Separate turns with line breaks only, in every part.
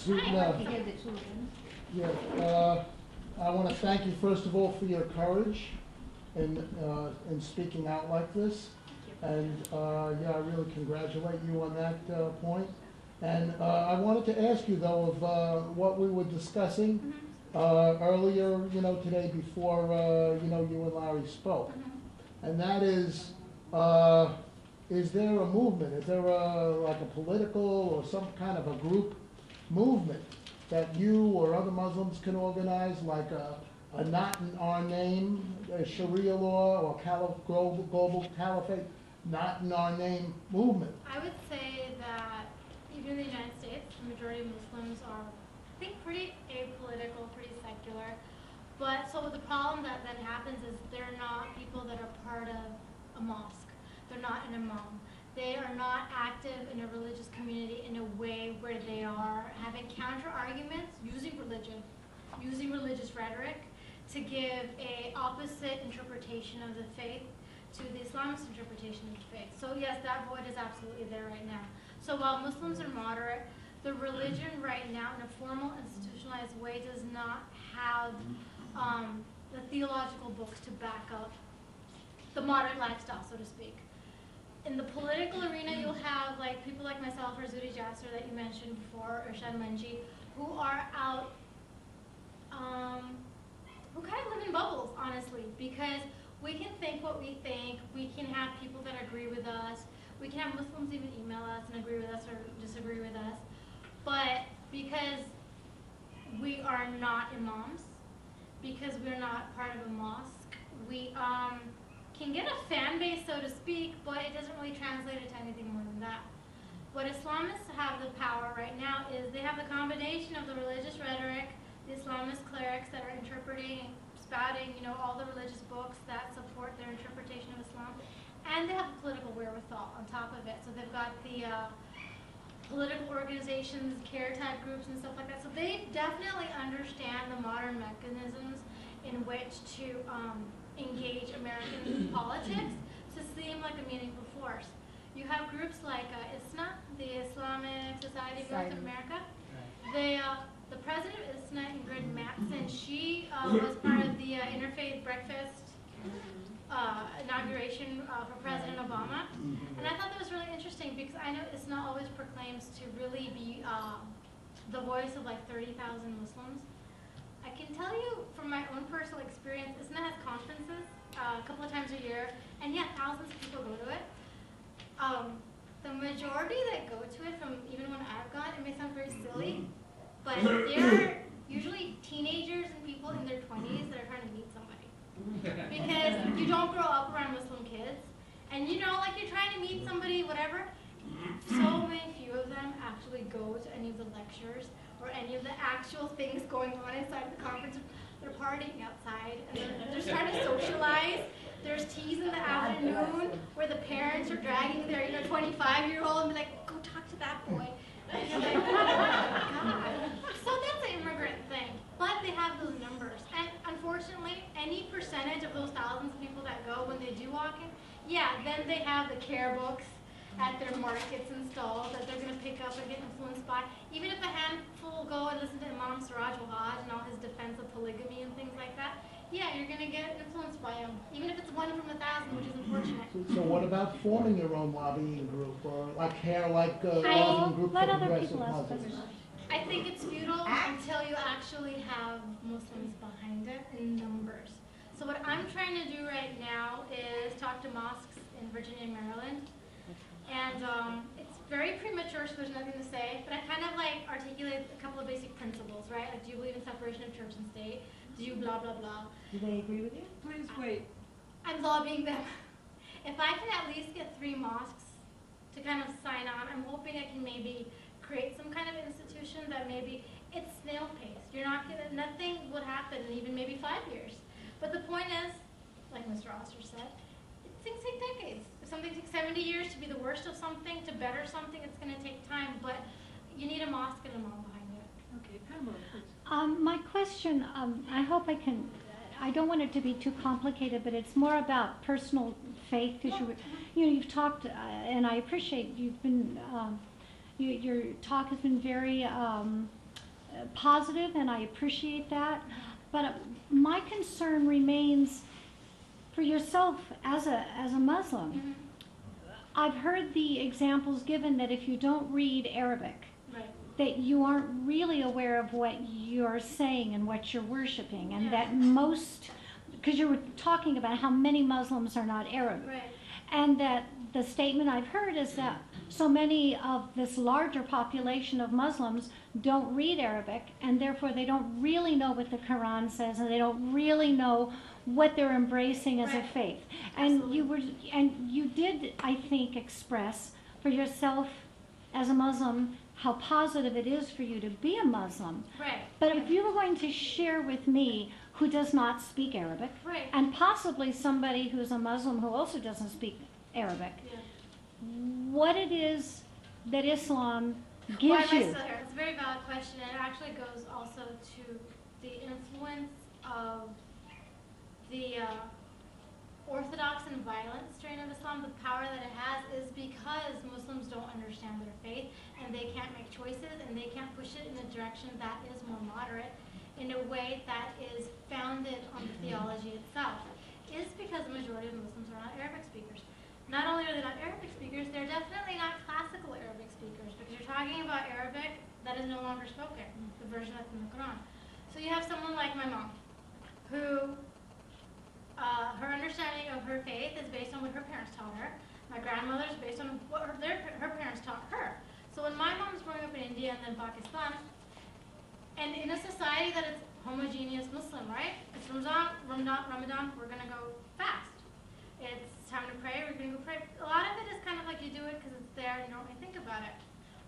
Supna, yes, I want to thank you first of all for your courage in speaking out like this, and yeah, I really congratulate you on that point. And I wanted to ask you though of what we were discussing earlier, today before you and Larry spoke, and that is there a movement? Is there like a political or some kind of a group movement that you or other Muslims can organize, like a not in our name, a Sharia law or global caliphate, not in our name movement?
I would say that even in the United States, the majority of Muslims are, I think, pretty apolitical, pretty secular. But so the problem that then happens is they're not people that are part of a mosque. They're not an imam. They are not active in a religious community in a way where they are having counter arguments using religion, using religious rhetoric to give a opposite interpretation of the faith to the Islamist interpretation of the faith. So yes, that void is absolutely there right now. So while Muslims are moderate, the religion right now in a formal institutionalized way does not have the theological books to back up the moderate lifestyle, so to speak. In the political arena, you'll have like people like myself or Zudi Jasser that you mentioned before, or Shan Manji, who are out, who kind of live in bubbles, honestly, because we can think what we think, we can have people that agree with us, we can have Muslims even email us and agree with us or disagree with us, but because we are not imams, because we're not part of a mosque, we can get a fan base, so to speak, but it doesn't really translate into anything more than that. What Islamists have the power right now is they have the combination of the religious rhetoric, the Islamist clerics that are interpreting, spouting, all the religious books that support their interpretation of Islam, and they have the political wherewithal on top of it. So they've got the political organizations, care type groups and stuff like that. So they definitely understand the modern mechanisms in which to engage American politics to seem like a meaningful force. You have groups like ISNA, the Islamic Society of North America. The president of ISNA, Ingrid Mattson, she was part of the Interfaith Breakfast inauguration for President Obama. And I thought that was really interesting because I know ISNA always proclaims to really be the voice of like 30,000 Muslims. I can tell you from my own personal experience, ISNA has conferences a couple of times a year, and yeah, thousands of people go to it. The majority that go to it, from even when I've gone, it may sound very silly, but they're usually teenagers and people in their 20s that are trying to meet somebody. Because you don't grow up around Muslim kids, and like you're trying to meet somebody, whatever. So many few of them actually go to any of the lectures or any of the actual things going on inside the conference. They're partying outside, and they're trying to socialize. There's teas in the afternoon where the parents are dragging their 25-year-old and be like, go talk to that boy. And you're like, oh my God. So that's an immigrant thing. But they have those numbers. And unfortunately, any percentage of those thousands of people that go, when they do walk in, yeah, then they have the care books at their markets installed that they're going to pick up and get influenced by. Even if a handful go and listen to Imam Siraj al-Hajj and all his defense of polygamy and things like that, yeah, you're going to get influenced by him, even if it's 1 from 1,000, which is unfortunate.
So what about forming your own lobbying group, or like lobbying group for progressive Muslims?
I think it's futile until you actually have Muslims behind it in numbers. So what I'm trying to do right now is talk to mosques in Virginia and Maryland. And it's very premature, so there's nothing to say, but I kind of like articulate a couple of basic principles, right? Like, do you believe in separation of church and state? Do you blah, blah, blah?
Do they agree with you? Please wait.
I'm lobbying them. If I can at least get 3 mosques to kind of sign on, I'm hoping I can maybe create some kind of institution that maybe it's snail pace. You're not gonna, nothing would happen in even maybe 5 years. But the point is, like Mr. Auster said, things take decades. If something takes 70 years to be the worst of something, to better something, it's going to take time. But you need a mosque and a mom behind it.
Okay, Pamela, please.
My question, I hope I can, I don't want it to be too complicated, but it's more about personal faith, because you've talked, and I appreciate you've been, your talk has been very positive, and I appreciate that. But my concern remains for yourself as a Muslim.
Mm-hmm.
I've heard the examples given that if you don't read Arabic,
Right.
that you aren't really aware of what you're saying and what you're worshiping, and
Yeah.
that most, because you were talking about how many Muslims are not Arab,
Right.
and that the statement I've heard is that so many of this larger population of Muslims don't read Arabic, and therefore they don't really know what the Quran says, and they don't really know what they're embracing as a
Right.
faith. And
Absolutely.
you did, I think, express for yourself as a Muslim how positive it is for you to be a Muslim.
Right.
But if you were going to share with me, who does not speak Arabic,
Right.
and possibly somebody who's a Muslim who also doesn't speak Arabic,
Yeah.
what it is that Islam
Why
gives
am I
you.
still here? It's a very valid question, and it actually goes also to the influence of the orthodox and violent strain of Islam. The power that it has is because Muslims don't understand their faith, and they can't make choices, and they can't push it in a direction that is more moderate, in a way that is founded on the theology itself. It's because the majority of Muslims are not Arabic speakers. Not only are they not Arabic speakers, they're definitely not classical Arabic speakers, because you're talking about Arabic that is no longer spoken, the version that's in the Quran. So you have someone like my mom, who her understanding of her faith is based on what her parents taught her. My grandmother's based on what her parents taught her. So when my mom's growing up in India and then Pakistan, and in a society that is homogeneous Muslim, right? It's Ramadan, we're going to go fast. It's time to pray, we're going to go pray. A lot of it is kind of like you do it because it's there and you don't really think about it.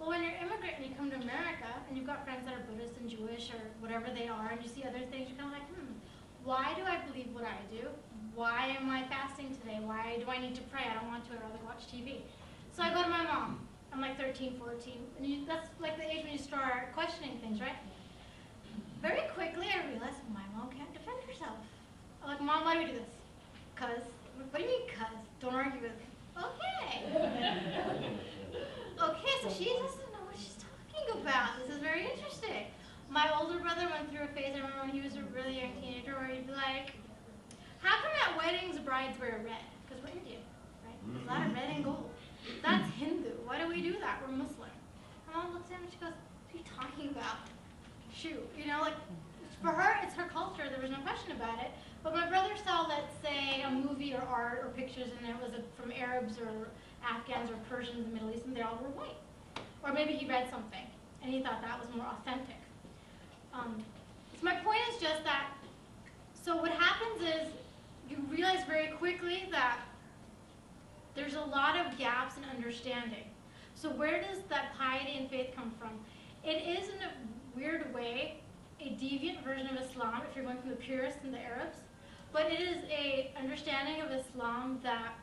Well, when you're immigrant and you come to America and you've got friends that are Buddhist and Jewish or whatever they are, and you see other things, you're kind of like, why do I believe what I do? Why am I fasting today? Why do I need to pray? I don't want to. I'd rather watch TV. So I go to my mom. I'm like 13, 14. And that's like the age when you start questioning things, right? Very quickly, I realized my mom can't defend herself. I'm like, Mom, why do we do this? Cause. What do you mean, cuz? Don't argue with me. Okay. Okay, so she doesn't know what she's talking about. This is very interesting. My older brother went through a phase, I remember when he was a really young teenager, where he'd be like, how come at weddings brides wear red? Because we're Indian, right? There's a lot of red and gold. That's Hindu. Why do we do that? We're Muslim. My mom looks at him and she goes, what are you talking about? Shoot. You know, like, for her, it's her culture. There was no question about it. But my brother saw, let's say, a movie or art or pictures, and it was from Arabs or Afghans or Persians in the Middle East, and they all were white. Or maybe he read something, and he thought that was more authentic. So my point is just that, so what happens is you realize very quickly that there's a lot of gaps in understanding. So where does that piety and faith come from? It is, in a weird way, a deviant version of Islam, if you're going from the purists and the Arabs, but it is a understanding of Islam that,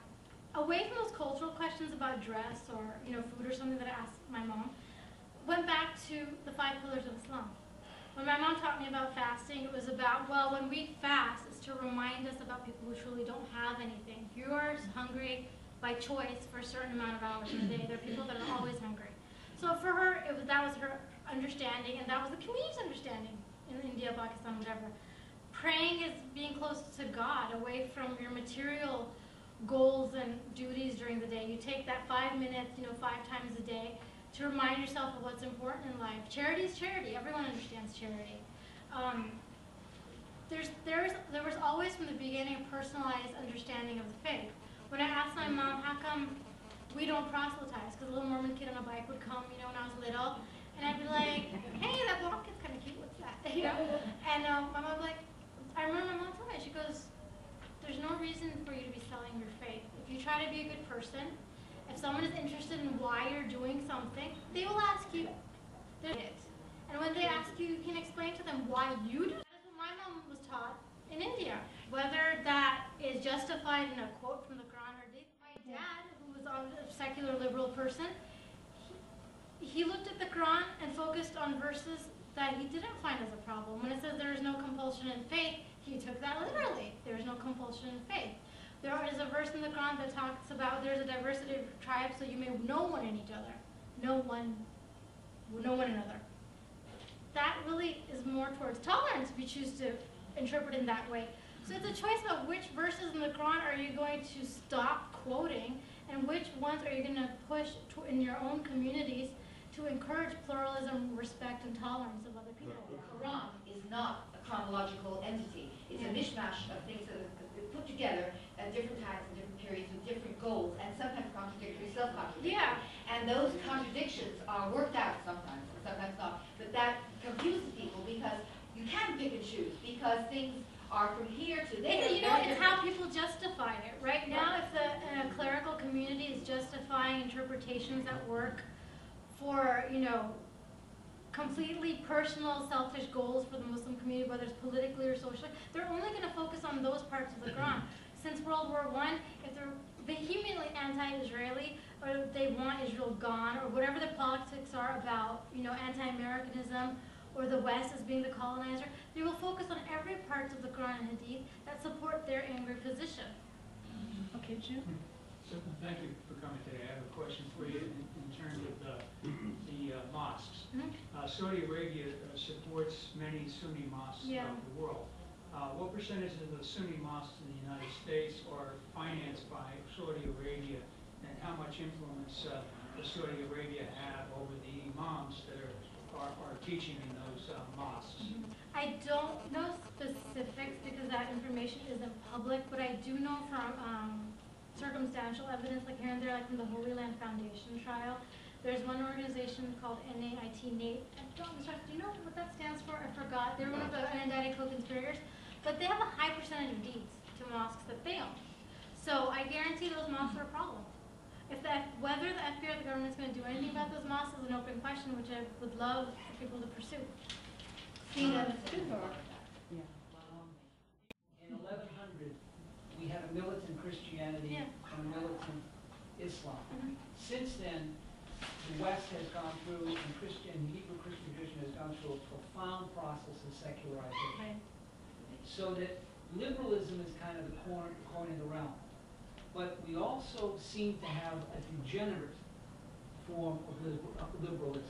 away from those cultural questions about dress or food or something that I asked my mom, went back to the 5 pillars of Islam. When my mom taught me about fasting, it was about, well, when we fast, it's to remind us about people who truly don't have anything. You're hungry by choice for a certain amount of hours in a day. There are people that are always hungry. So for her, that was her understanding, and that was the community's understanding in India, Pakistan, whatever. Praying is being close to God, away from your material goals and duties during the day. You take that 5 minutes, 5 times a day, to remind yourself of what's important in life. Charity is charity. Everyone understands charity. There was always from the beginning a personalized understanding of the faith. When I asked my mom, how come we don't proselytize? Because a little Mormon kid on a bike would come, when I was little, and I'd be like, hey, that block kid's kind of cute. What's that? And my mom would be like, I remember my mom told me, she goes, there's no reason for you to be selling your faith. If you try to be a good person, if someone is interested in why you're doing something, they will ask you. And when they ask you, you can explain to them why you do it. That is what my mom was taught in India. Whether that is justified in a quote from the Quran or my dad, who was a secular liberal person, he looked at the Quran and focused on verses that he didn't find as a problem. When it says there is no compulsion in faith, he took that literally. There is no compulsion in faith. There is a verse in the Quran that talks about there's a diversity of tribes, so you may know one in each other. Know one another. That will towards tolerance if you choose to interpret in that way. So it's a choice about which verses in the Quran are you going to stop quoting and which ones are you going to push in your own communities to encourage pluralism, respect, and tolerance of other people.
The Quran is not a chronological entity. It's a mishmash of things that are put together at different times and different periods with different goals and sometimes contradictory, self-contradictory.
Yeah.
And those contradictions are worked out sometimes, or sometimes not. But that confuses people because you can pick and choose because things are from here to there.
You know, it's how people justify it. Right now, if a clerical community is justifying interpretations that work for, you know, completely personal, selfish goals for the Muslim community, whether it's politically or socially, they're only going to focus on those parts of the Quran. Since World War I, if they're vehemently anti-Israeli, or they want Israel gone, or whatever the politics are about, you know, anti-Americanism, or the West as being the colonizer, they will focus on every part of the Quran and Hadith that support their angry position.
Okay, Jim?
So, thank you for coming today. I have a question for you in terms of the mosques. Saudi Arabia supports many Sunni mosques throughout the world. What percentage of the Sunni mosques in the United States are financed by Saudi Arabia, and how much influence does Saudi Arabia have over the imams that are teaching in those mosques?
I don't know specifics because that information isn't public, but I do know from circumstantial evidence, like here and there, like from the Holy Land Foundation trial. There's one organization called NAIT, NATE. Do you know what that stands for? I forgot. They're one of the unindicted co-conspirators, but they have a high percentage of deeds to mosques that they own. So I guarantee those mosques are a problem. Whether the FBI or the government is going to do anything about those mosques is an open question, which I would love for people to pursue.
In 1100, we had a militant Christianity and a militant Islam. Since then, the West has gone through, and Hebrew Christian tradition has gone through a profound process of secularization. So that liberalism is kind of the coin of the realm. But we also seem to have a degenerate form of liberalism.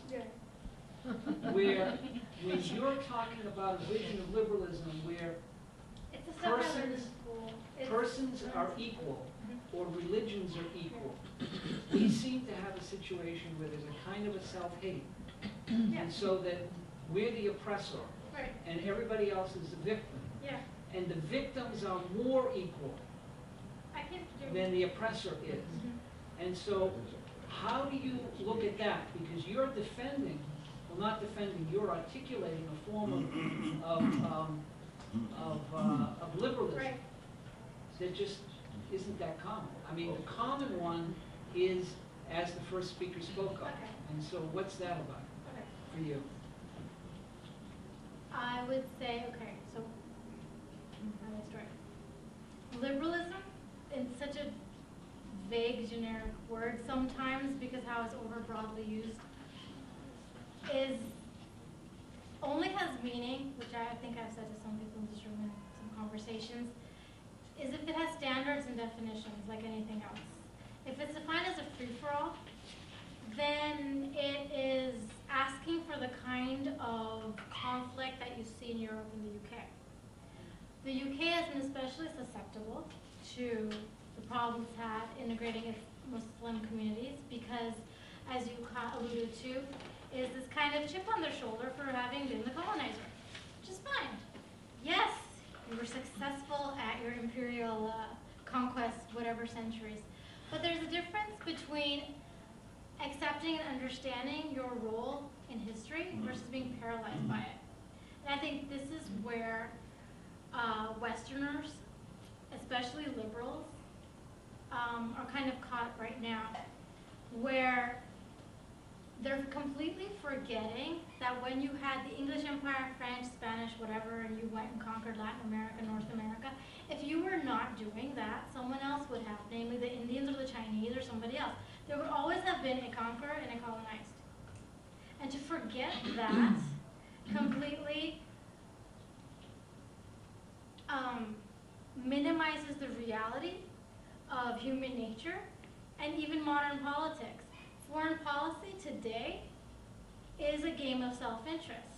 Where when you're talking about a vision of liberalism where persons are equal or religions are equal, we seem to have a situation where there's a kind of a self-hate. And so that we're the oppressor and everybody else is the victim. And the victims are more equal than the oppressor is. And so how do you look at that? Because you're defending, well, not defending, you're articulating a form of liberalism that just isn't that common. I mean, the common one is, as the first speaker spoke of. And so what's that about for you?
I would say, so how do I start? Liberalism, in such a vague, generic word sometimes because how it's over broadly used, only has meaning, which I think I've said to some people in this room in some conversations, is if it has standards and definitions like anything else. If it's defined as a free-for-all, then it is asking for the kind of conflict that you see in Europe and the UK. The UK has been especially susceptible to the problems it's had integrating its Muslim communities because, as you alluded to, is this kind of chip on their shoulder for having been the colonizer, which is fine. Yes, you were successful at your imperial conquest, whatever centuries. But there's a difference between accepting and understanding your role in history versus being paralyzed by it. And I think this is where Westerners, especially liberals, are kind of caught right now, where they're completely forgetting that when you had the English Empire, French, Spanish, whatever, and you went and conquered Latin America, North America, if you were not doing that, someone else would have, namely the Indians or the Chinese or somebody else. There would always have been a conqueror and a colonized. And to forget that completely minimizes the reality of human nature and even modern politics. Foreign policy today is a game of self-interest.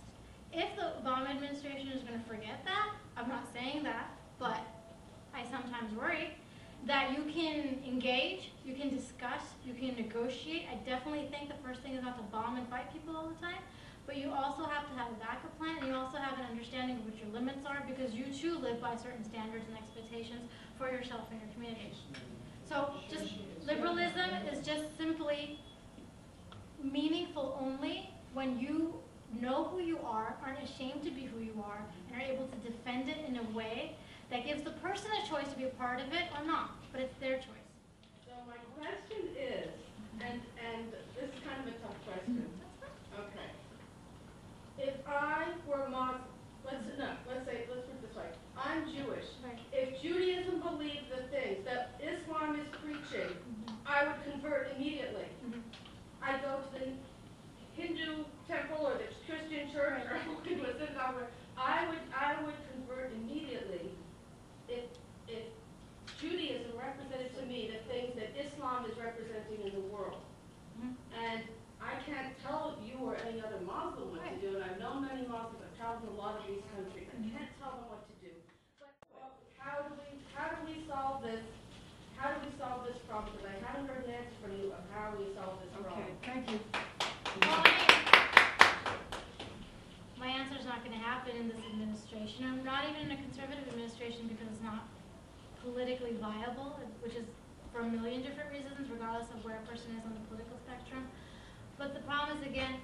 if the Obama administration is going to forget that, I'm not saying that, but I sometimes worry that you can engage, you can discuss, you can negotiate. I definitely think the first thing is not to bomb and fight people all the time, but you also have to have a backup plan, and you also have an understanding of what your limits are, because you too live by certain standards and expectations for yourself and your community. So just liberalism is just simply meaningful only when you know who you are, aren't ashamed to be who you are, and are able to defend it in a way that gives the person a choice to be a part of it or not, but it's their choice.
So my question is, and this is kind of a tough question. Okay. If I were Muslim, let's put it this way. I'm Jewish.
Right.
If Judaism believed the things that Islam is preaching, I would convert immediately. I go to the Hindu temple or the Christian church or to a synagogue. I would convert immediately if Judaism represented to me the things that Islam is representing in the world. And I can't tell you or any other Muslim what to do, and I've known many Muslims, I've traveled in a lot of these countries. I can't tell them what to do. But how do we solve this? How do we solve this problem? Because I haven't heard an answer from you of how we solve this problem.
Okay, thank you.
Well, my answer is not going to happen in this administration. I'm not even in a conservative administration because it's not politically viable, which is for a million different reasons, regardless of where a person is on the political spectrum. But the problem is, again,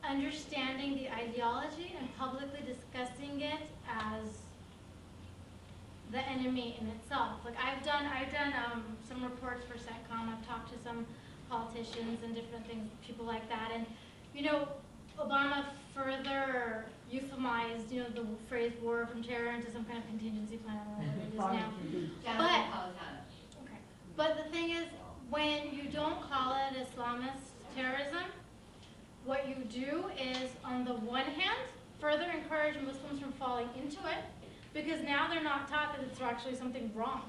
understanding the ideology and publicly discussing it as the enemy in itself. Like I've done some reports for CENTCOM. I've talked to some politicians and different things, people like that, and Obama further euphemized, the phrase war from terror into some kind of contingency plan, or whatever it is now. But the thing is, when you don't call it Islamist terrorism, what you do is, on the one hand, further encourage Muslims from falling into it, because now they're not taught that it's actually something wrong.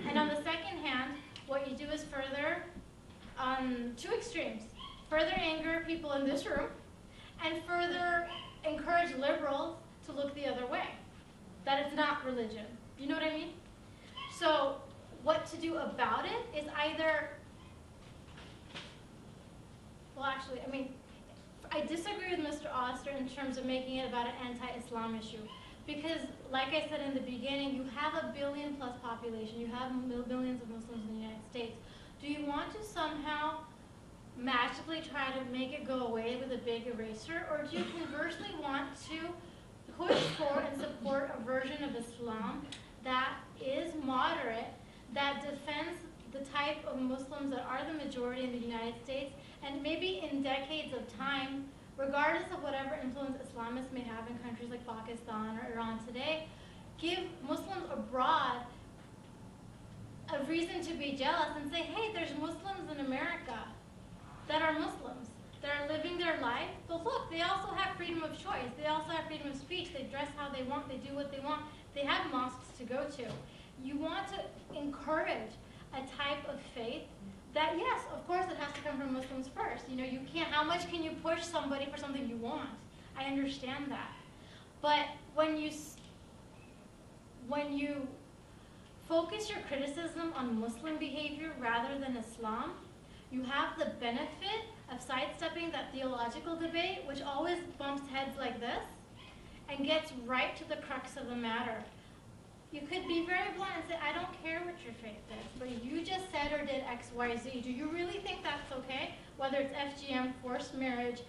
And on the second hand, what you do is further, two extremes, further anger people in this room, and further encourage liberals to look the other way, that it's not religion. You know what I mean? So what to do about it is either, I disagree with Mr. Auster in terms of making it about an anti-Islam issue. Because, like I said in the beginning, you have a billion-plus population. You have billions of Muslims in the United States. Do you want to somehow magically try to make it go away with a big eraser? Or do you conversely want to push for and support a version of Islam that is moderate, that defends the type of Muslims that are the majority in the United States, and maybe in decades of time, regardless of whatever influence Islamists may have in countries like Pakistan or Iran today, give Muslims abroad a reason to be jealous and say, hey, there's Muslims in America that are Muslims, that are living their life, but look, they also have freedom of choice, they also have freedom of speech, they dress how they want, they do what they want, they have mosques to go to. You want to encourage a type of faith that, yes, of course it has to come from Muslims first. You can't, how much can you push somebody for something you want? I understand that. But when you focus your criticism on Muslim behavior rather than Islam, you have the benefit of sidestepping that theological debate, which always bumps heads like this, and gets right to the crux of the matter. You could be very blunt and say, I don't care what your faith is, but you just said or did X, Y, Z. Do you really think that's okay? Whether it's FGM, forced marriage,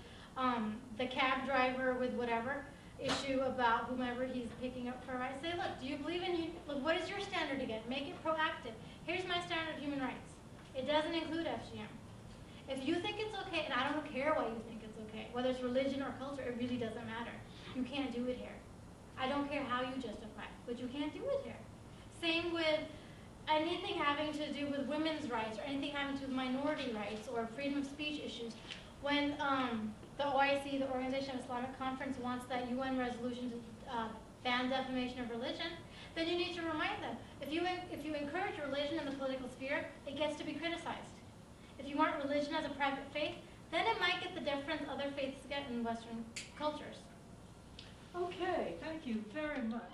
the cab driver with whatever issue about whomever he's picking up for a ride. Say, look, do you believe in, look, what is your standard again? Make it proactive. Here's my standard of human rights. It doesn't include FGM. If you think it's okay, and I don't care why you think it's okay, whether it's religion or culture, it really doesn't matter. You can't do it here. I don't care how you justify it, but you can't do it here. Same with anything having to do with women's rights or anything having to do with minority rights or freedom of speech issues. When the OIC, the Organization of Islamic Conference, wants that UN resolution to ban defamation of religion, then you need to remind them, if you encourage religion in the political sphere, it gets to be criticized. If you want religion as a private faith, then it might get the deference other faiths get it in Western cultures.
Okay, thank you very much.